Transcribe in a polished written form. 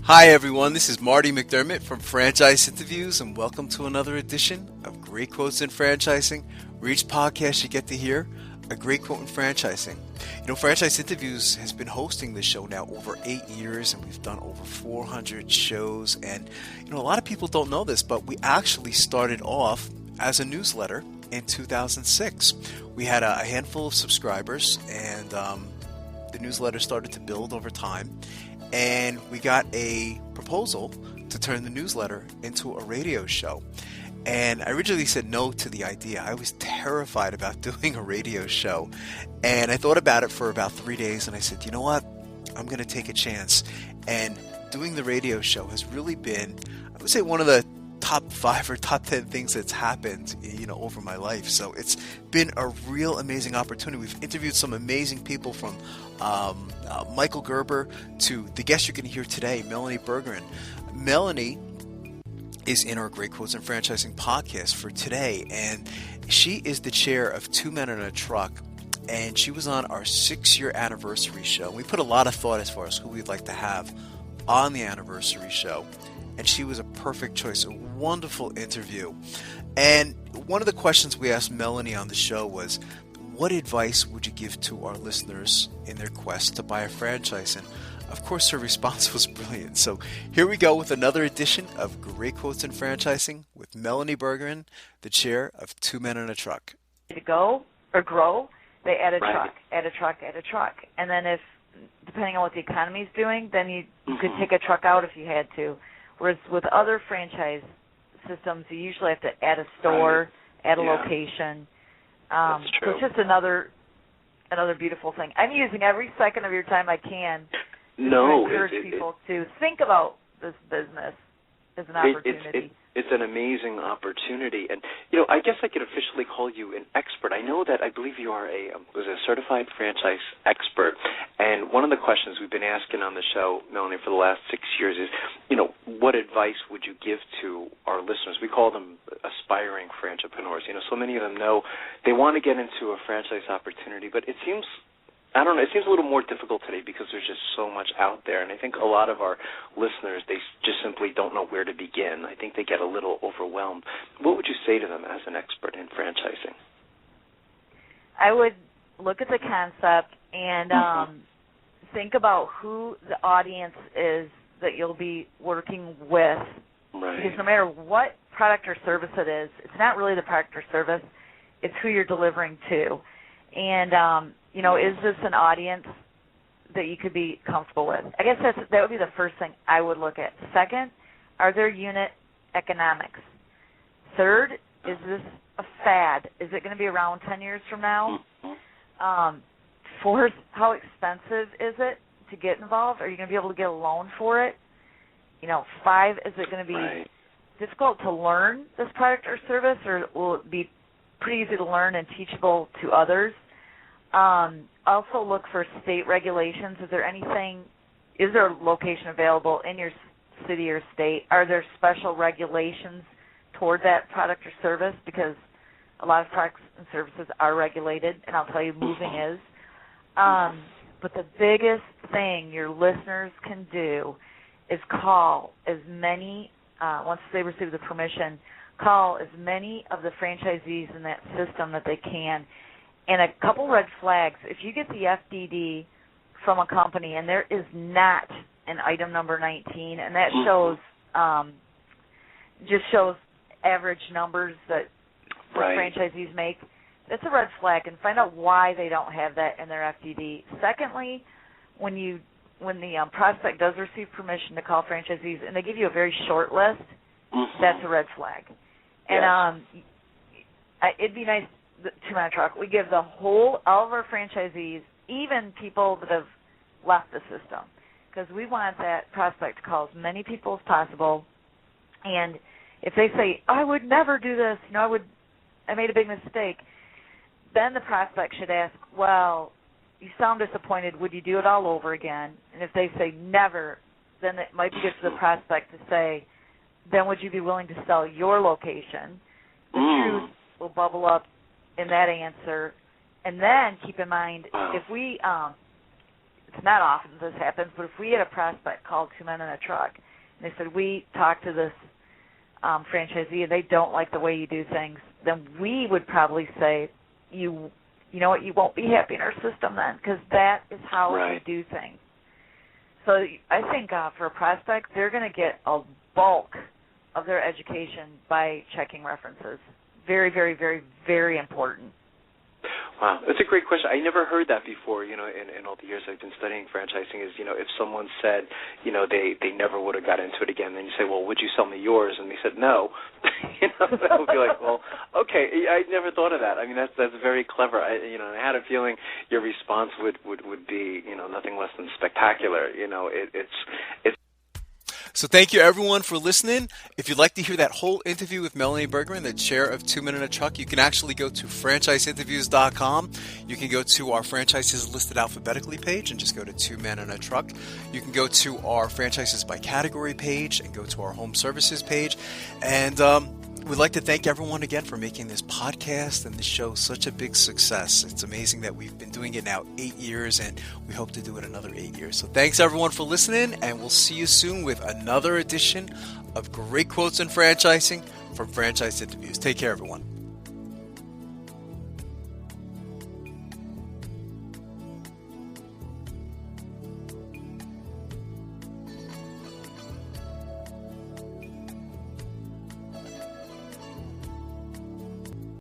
Hi everyone, this is Marty McDermott from Franchise Interviews, and welcome to another edition of Great Quotes in Franchising, where each podcast you get to hear a great quote in franchising. You know, Franchise Interviews has been hosting this show now over 8 years, and we've done over 400 shows. And, you know, a lot of people don't know this, but we actually started off as a newsletter in 2006. We had a handful of subscribers, and the newsletter started to build over time. And we got a proposal to turn the newsletter into a radio show. And I originally said no to the idea. I was terrified about doing a radio show. And I thought about it for about 3 days, and I said, you know what? I'm going to take a chance. And doing the radio show has really been, I would say, one of the top 5 or top 10 things that's happened, you know, over my life. So it's been a real amazing opportunity. We've interviewed some amazing people, from Michael Gerber to the guest you're going to hear today, Melanie Bergeron. Melanie is in our Great Quotes in Franchising podcast for today, and she is the chair of Two Men in a Truck, and she was on our 6-year anniversary show. We put a lot of thought as far as who we'd like to have on the anniversary show, and she was a perfect choice, a wonderful interview. And one of the questions we asked Melanie on the show was, what advice would you give to our listeners in their quest to buy a franchise? And of course, her response was brilliant. So here we go with another edition of Great Quotes in Franchising with Melanie Bergeron, the chair of Two Men in a Truck. To go or grow, they add a truck, add a truck, add a truck. And then if, depending on what the economy is doing, then you could take a truck out if you had to. Whereas with other franchise systems, you usually have to add a store, add a location. That's true. So it's just another beautiful thing. I'm using every second of your time I can to encourage people to think about this business as an opportunity. It's an amazing opportunity. And, you know, I guess I could officially call you an expert. I know that I believe you are a certified franchise expert. And one of the questions we've been asking on the show, Melanie, for the last 6 years is, you know, what advice would you give to our listeners? We call them aspiring franchipreneurs. You know, so many of them know they want to get into a franchise opportunity, but it seems a little more difficult today because there's just so much out there. And I think a lot of our listeners, they just simply don't know where to begin. I think they get a little overwhelmed. What would you say to them as an expert in franchising? I would look at the concept and think about who the audience is that you'll be working with. Right. Because no matter what product or service it is, it's not really the product or service, it's who you're delivering to. And, you know, is this an audience that you could be comfortable with? I guess that would be the first thing I would look at. Second, are there unit economics? Third, is this a fad? Is it going to be around 10 years from now? Fourth, how expensive is it to get involved? Are you going to be able to get a loan for it? You know, 5, is it going to be difficult to learn this product or service, or will it be pretty easy to learn and teachable to others? Also look for state regulations. Is there a location available in your city or state? Are there special regulations toward that product or service? Because a lot of products and services are regulated, and I'll tell you, moving is. But the biggest thing your listeners can do is call as many, once they receive the permission, call as many of the franchisees in that system that they can. And a couple red flags, if you get the FDD from a company and there is not an item number 19, and that shows just shows average numbers that franchisees make, that's a red flag, and find out why they don't have that in their FDD. Secondly, when the prospect does receive permission to call franchisees and they give you a very short list, that's a red flag. And it'd be nice. Two Men in a Truck, we give all of our franchisees, even people that have left the system, because we want that prospect to call as many people as possible. And if they say, I would never do this, you know, I made a big mistake, then the prospect should ask, well, you sound disappointed, would you do it all over again? And if they say never, then it might be good for the prospect to say, then would you be willing to sell your location? The truth will bubble up in that answer. And then keep in mind, if we it's not often this happens, but if we had a prospect called Two Men in a Truck, and they said, we talked to this franchisee and they don't like the way you do things, then we would probably say, you know what, you won't be happy in our system then, because that is how we do things. So I think for a prospect, they're going to get a bulk of their education by checking references. Very, very, very, very important. Wow, that's a great question. I never heard that before, in all the years I've been studying franchising is, if someone said, they never would have got into it again, then you say, well, would you sell me yours? And they said no. That would be like, well, okay, I never thought of that. I mean, that's very clever. I had a feeling your response would be, nothing less than spectacular. It's So thank you, everyone, for listening. If you'd like to hear that whole interview with Melanie Bergeron, the chair of Two Men in a Truck, you can actually go to franchiseinterviews.com. You can go to our franchises listed alphabetically page and just go to Two Men in a Truck. You can go to our franchises by category page and go to our home services page. And we'd like to thank everyone again for making this podcast and this show such a big success. It's amazing that we've been doing it now 8 years, and we hope to do it another 8 years. So thanks, everyone, for listening, and we'll see you soon with another edition of Great Quotes in Franchising from Franchise Interviews. Take care, everyone.